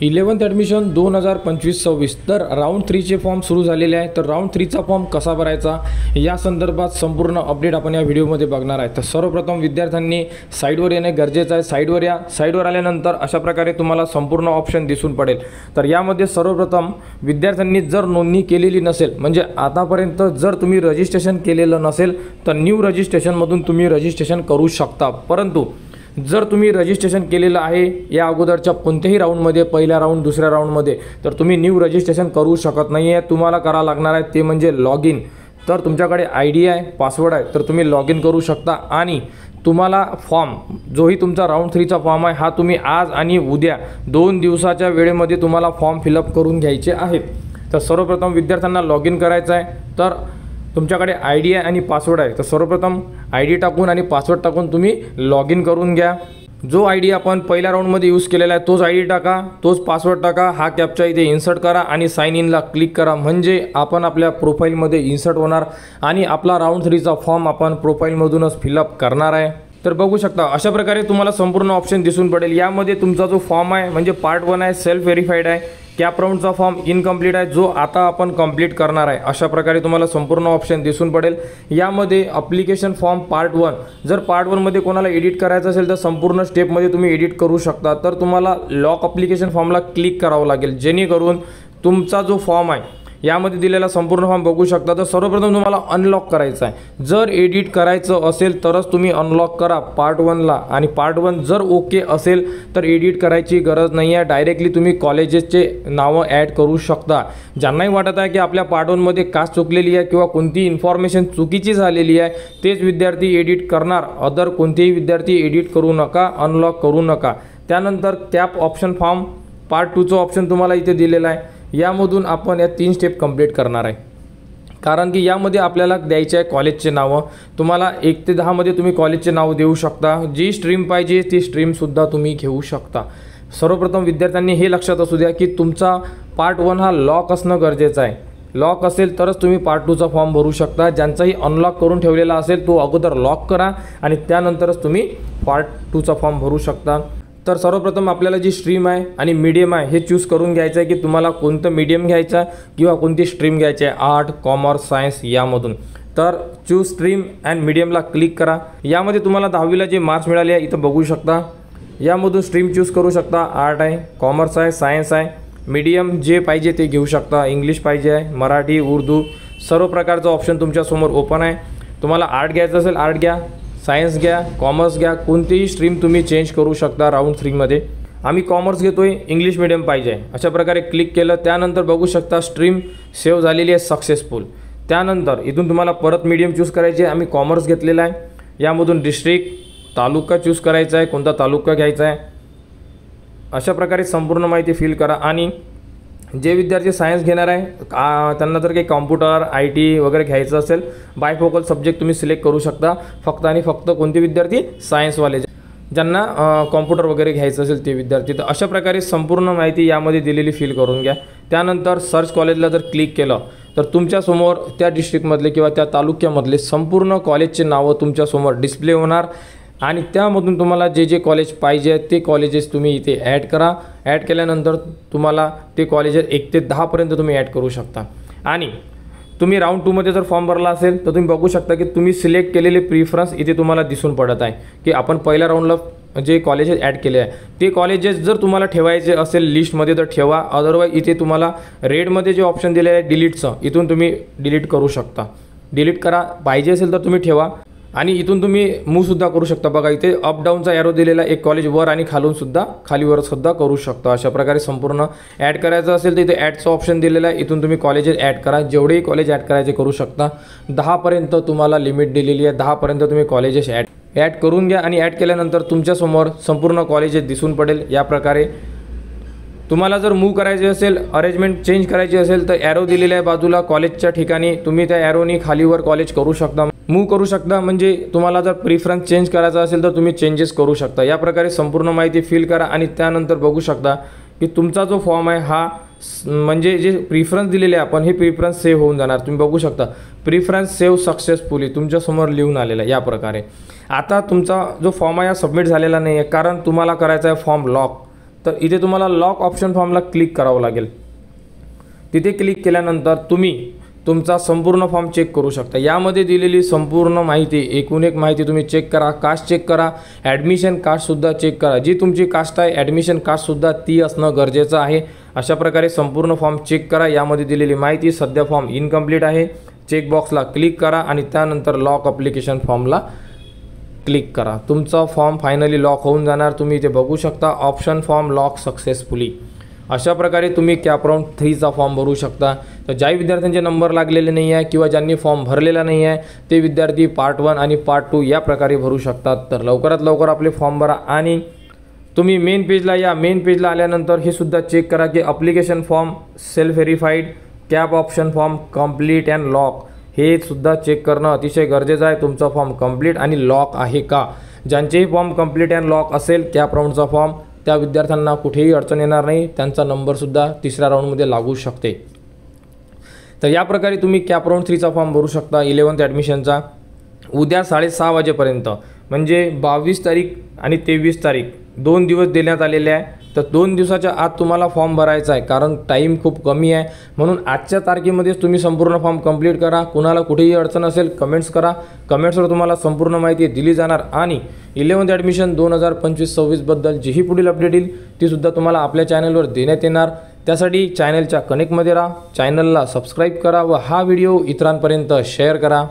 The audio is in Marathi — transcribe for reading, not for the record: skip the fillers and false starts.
11th ॲडमिशन 2025-26 तर राऊंड 3चे फॉर्म सुरू झालेले आहे। तर राऊंड 3चा फॉर्म कसा भरायचा या संदर्भात संपूर्ण अपडेट आपण या व्हिडिओमध्ये बघणार आहे। तर सर्वप्रथम विद्यार्थ्यांनी साईडवर येणे गरजेचे आहे। साईडवर या। साईडवर आल्यानंतर अशा प्रकारे तुम्हाला संपूर्ण ऑप्शन दिसून पडेल। तर यामध्ये सर्वप्रथम विद्यार्थ्यांनी जर नोंदणी केलेली नसेल म्हणजे आतापर्यंत जर तुम्ही रजिस्ट्रेशन केलेलं नसेल तर न्यू रजिस्ट्रेशनमधून तुम्ही रजिस्ट्रेशन करू शकता। परंतु जर तुम्ही रजिस्ट्रेशन केलेलं आहे या अगोदरच्या कोणत्याही राऊंडमध्ये पहिल्या राऊंड दुसऱ्या राऊंडमध्ये तर तुम्ही न्यू रजिस्ट्रेशन करू शकत नाही आहे। तुम्हाला करावं लागणार आहे ते म्हणजे लॉग इन। तर तुमच्याकडे ID आहे पासवर्ड आहे तर तुम्ही लॉग इन करू शकता आणि तुम्हाला फॉर्म जोही तुमचा राऊंड 3चा फॉर्म आहे हा तुम्ही आज आणि उद्या 2 दिवसाच्या वेळेमध्ये तुम्हाला फॉर्म फिलअप करून घ्यायचे आहेत। तर सर्वप्रथम विद्यार्थ्यांना लॉग इन करायचं आहे। तर तुमच्याकडे ID आहे आणि पासवर्ड आहे तर सर्वप्रथम ID टाकून आणि पासवर्ड टाकून तुम्ही लॉग इन करून घ्या। जो ID आपण पहिल्या राऊंडमध्ये यूज केलेला आहे तोच ID टाका, तोच पासवर्ड टाका, हा कॅप्चा इथे इन्सर्ट करा आणि साइन इनला क्लिक करा म्हणजे आपण आपल्या प्रोफाईलमध्ये इन्सर्ट होणार आणि आपला राऊंड 3चा फॉर्म आपण प्रोफाईलमधूनच फिलअप करणार आहे। तर बघू शकता अशा प्रकारे तुम्हाला संपूर्ण ऑप्शन दिसून पडेल। यामध्ये तुमचा जो फॉर्म आहे म्हणजे पार्ट 1 आहे सेल्फ व्हेरीफाईड आहे, कॅप राऊंडचा फॉर्म इनकम्प्लीट आहे जो आता आपण कंप्लीट करणार आहे। अशा प्रकारे तुम्हाला संपूर्ण ऑप्शन दिसून पडेल। यामध्ये ॲप्लिकेशन फॉर्म पार्ट 1 जर पार्ट 1 मध्ये कोणाला एडिट करायचं असेल तर संपूर्ण स्टेपमध्ये तुम्ही एडिट करू शकता। तर तुम्हाला लॉक ॲप्लिकेशन फॉर्मला क्लिक करावं लागेल जेणेकरून तुमचा जो फॉर्म आहे यामध्ये दिलेला संपूर्ण फॉर्म बघू शकता। तर सर्वप्रथम तुम्हाला अनलॉक करायचं आहे। जर एडिट करायचं असेल तरच तुम्ही अनलॉक करा पार्ट 1ला आणि पार्ट 1 जर ओके असेल तर एडिट करायची गरज नाही आहे। डायरेक्टली तुम्ही कॉलेजेसचे नावं ॲड करू शकता। ज्यांनाही वाटत आहे की आपल्या पार्ट 1 मध्ये कास्ट चुकलेली आहे किंवा कोणती इन्फॉर्मेशन चुकीची झालेली आहे तेच विद्यार्थी एडिट करणार, अदर कोणतेही विद्यार्थी एडिट करू नका, अनलॉक करू नका। त्यानंतर कॅप ऑप्शन फॉर्म पार्ट 2चं ऑप्शन तुम्हाला इथे दिलेलं आहे। यामधून आपण या 3 स्टेप कंप्लीट करणार आहे कारण की यामध्ये आपल्याला द्यायचे आहे कॉलेजचे नावं। तुम्हाला 1 ते 10 मध्ये तुम्ही कॉलेजचे नाव देऊ शकता। जी स्ट्रीम पाहिजे ती स्ट्रीमसुद्धा तुम्ही घेऊ शकता। सर्वप्रथम विद्यार्थ्यांनी हे लक्षात असू द्या की तुमचा पार्ट 1 हा लॉक असणं गरजेचं आहे। लॉक असेल तरच तुम्ही पार्ट 2चा फॉर्म भरू शकता। ज्यांचाही अनलॉक करून ठेवलेला असेल तो अगोदर लॉक करा आणि त्यानंतरच तुम्ही पार्ट 2चा फॉर्म भरू शकता। तर सर्वप्रथम आपल्याला जी स्ट्रीम आहे आणि मीडियम आहे हे चूज करून घ्यायचं आहे की तुम्हाला कोणतं मीडियम घ्यायचं आहे किंवा कोणती स्ट्रीम घ्यायची आहे, आर्ट, कॉमर्स, सायन्स यामधून। तर चूज स्ट्रीम अँड मीडियमला क्लिक करा। यामध्ये तुम्हाला 10वीला जे मार्क्स मिळाले आहे इथं बघू शकता। यामधून स्ट्रीम चूज करू शकता, आर्ट आहे, कॉमर्स आहे, सायन्स आहे। मीडियम जे पाहिजे ते घेऊ शकता, इंग्लिश पाहिजे आहे, मराठी, उर्दू सर्व प्रकारचं ऑप्शन तुमच्यासमोर ओपन आहे। तुम्हाला आर्ट घ्यायचं असेल आर्ट घ्या, सायन्स घ्या, कॉमर्स घ्या, कोणतीही स्ट्रीम तुम्ही चेंज करू शकता। राऊंड 3 मध्ये आम्ही कॉमर्स घेतोय, इंग्लिश मीडियम पाहिजे आहे अशा प्रकारे क्लिक केलं। त्यानंतर बघू शकता स्ट्रीम सेव्ह झालेली आहे सक्सेसफुल। त्यानंतर इथून तुम्हाला परत मीडियम चूज करायचे आहे। आम्ही कॉमर्स घेतलेला आहे। यामधून डिस्ट्रिक्ट, तालुका चूज करायचा आहे, कोणता तालुका घ्यायचा आहे अशा प्रकारे संपूर्ण माहिती फिल करा। आणि जे विद्यार्थी सायन्स घेणार आहे त्यांना जर काही कॉम्प्युटर IT वगैरे घ्यायचं असेल बायफोकल सब्जेक्ट तुम्ही सिलेक्ट करू शकता। फक्त आणि फक्त कोणते विद्यार्थी सायन्सवाले ज्यांना कॉम्प्युटर वगैरे घ्यायचं असेल ते विद्यार्थी। तर अशा प्रकारे संपूर्ण माहिती यामध्ये दिलेली फिल करून घ्या। त्यानंतर सर्च कॉलेजला जर क्लिक केलं तर तुमच्यासमोर त्या डिस्ट्रिक्टमधले किंवा त्या तालुक्यामधले संपूर्ण कॉलेजचे नावं तुमच्यासमोर डिस्प्ले होणार आणि त्यामधून तुम्हाला जे जे कॉलेज पाहिजे ते कॉलेजेस तुम्ही इथे ॲड करा। ॲड केल्यानंतर तुम्हाला ते कॉलेजेस 1 ते 10 पर्यंत तुम्ही ॲड करू शकता। आणि तुम्ही राऊंड 2 मध्ये जर फॉर्म भरला असेल तर तुम्ही बघू शकता की तुम्ही सिलेक्ट केलेले प्रिफरन्स इथे तुम्हाला दिसून पडत आहे की आपण पहिल्या राऊंडला जे कॉलेजेस ॲड केले आहे ते कॉलेजेस जर तुम्हाला ठेवायचे असेल लिस्टमध्ये तर ठेवा, अदरवाईज इथे तुम्हाला रेडमध्ये जे ऑप्शन दिले आहे डिलीटचं इथून तुम्ही डिलीट करू शकता। डिलीट करा, पाहिजे असेल तर तुम्ही ठेवा आणि इथून तुम्ही मूवसुद्धा करू शकता। बघा इथे अप डाऊनचा एरो दिलेला एक कॉलेज वर आणि खालूनसुद्धा खालीवरसुद्धा करू शकता। अशा प्रकारे संपूर्ण ॲड करायचं असेल तर इथे ॲडचं ऑप्शन दिलेलं आहे, इथून तुम्ही कॉलेजेस ॲड करा, जेवढेही कॉलेज ॲड करायचे करू शकता। 10 पर्यंत तुम्हाला लिमिट दिलेली आहे, 10 पर्यंत तुम्ही कॉलेजेस ॲड करून घ्या आणि ॲड केल्यानंतर तुमच्यासमोर संपूर्ण कॉलेजेस दिसून पडेल। या प्रकारे तुम्हाला जर मूव करायचे असेल, अरेंजमेंट चेंज करायची असेल तर ॲरो दिलेला आहे बाजूला कॉलेजच्या ठिकाणी, तुम्ही त्या ॲरोनी खालीवर कॉलेज करू शकता, मूव करू शकता। म्हणजे तुम्हाला जर प्रिफरन्स चेंज करायचा असेल तर तुम्ही चेंजेस करू शकता। या प्रकारे संपूर्ण माहिती फिल करा आणि त्यानंतर बघू शकता की तुमचा जो फॉर्म आहे हा म्हणजे जे प्रिफरन्स दिलेले आहे आपण हे प्रिफरन्स सेव्ह होऊन जाणार। तुम्ही बघू शकता प्रिफरन्स सेव्ह सक्सेसफुली तुमच्यासमोर लिहून आलेला आहे। या प्रकारे आता तुमचा जो फॉर्म आहे हा सबमिट झालेला नाही आहे कारण तुम्हाला करायचा आहे फॉर्म लॉक। तर इथे तुम्हाला लॉक ऑप्शन फॉर्मला क्लिक करावं लागेल। तिथे क्लिक केल्यानंतर तुम्ही तुमचा संपूर्ण फॉर्म चेक करू शकता। यामध्ये दिलेली संपूर्ण माहिती, एकूण एक माहिती तुम्ही चेक करा, कास्ट चेक करा, ॲडमिशन कास्टसुद्धा चेक करा। जी तुमची कास्ट आहे ॲडमिशन कास्टसुद्धा ती असणं गरजेचं आहे। अशा प्रकारे संपूर्ण फॉर्म चेक करा। यामध्ये दिलेली माहिती, सध्या फॉर्म इनकम्प्लीट आहे, चेकबॉक्सला क्लिक करा आणि त्यानंतर लॉक ॲप्लिकेशन फॉर्मला क्लिक करा। तुमचा फॉर्म फायनली लॉक होऊन जाणार। तुम्ही इथे बघू शकता ऑप्शन फॉर्म लॉक सक्सेसफुली। अशा प्रकारे तुम्ही कॅप राऊंड 3चा फॉर्म भरू शकता। तर ज्याही विद्यार्थ्यांचे नंबर लागलेले नाही आहे किंवा ज्यांनी फॉर्म भरलेला नाही आहे ते विद्यार्थी पार्ट 1 आणि पार्ट 2 या प्रकारे भरू शकतात। तर लवकरात लवकर आपले फॉर्म भरा आणि तुम्ही मेन पेजला या। मेन पेजला आल्यानंतर हे सुद्धा चेक करा की application form self verified, cap option form complete and lock, हे सुद्धा चेक करणं अतिशय गरजेचं आहे। तुमचा फॉर्म कंप्लीट आणि लॉक आहे का? ज्यांचेही फॉर्म कंप्लीट अँड लॉक असेल कॅप राऊंडचा फॉर्म, त्या विद्यार्थ्यांना कुठेही अडचण येणार नाही, त्यांचा नंबरसुद्धा तिसऱ्या राऊंडमध्ये लागू शकते। तर या प्रकारे तुम्ही कॅप राऊंड 3चा फॉर्म भरू शकता 11th ॲडमिशनचा। उद्या 6:30 वाजेपर्यंत म्हणजे 22 तारीख आणि 23 तारीख 2 दिवस देण्यात आलेले आहे। तर 2 दिवसाच्या आत तुम्हाला फॉर्म भरायचा आहे, कारण टाईम खूप कमी आहे। म्हणून आजच्या तारखेमध्येच तुम्ही संपूर्ण फॉर्म कंप्लीट करा। कुणाला कुठेही अडचण असेल कमेंट्स करा, कमेंट्सवर तुम्हाला संपूर्ण माहिती दिली जाणार आणि 11th ॲडमिशन 2025-26 बद्दल जीही पुढील अपडेट येईल तीसुद्धा तुम्हाला आपल्या चॅनलवर देण्यात येणार। त्यासाठी चॅनलच्या कनेक्टमध्ये राहा, चॅनलला सबस्क्राईब करा व हा व्हिडिओ इतरांपर्यंत शेअर करा।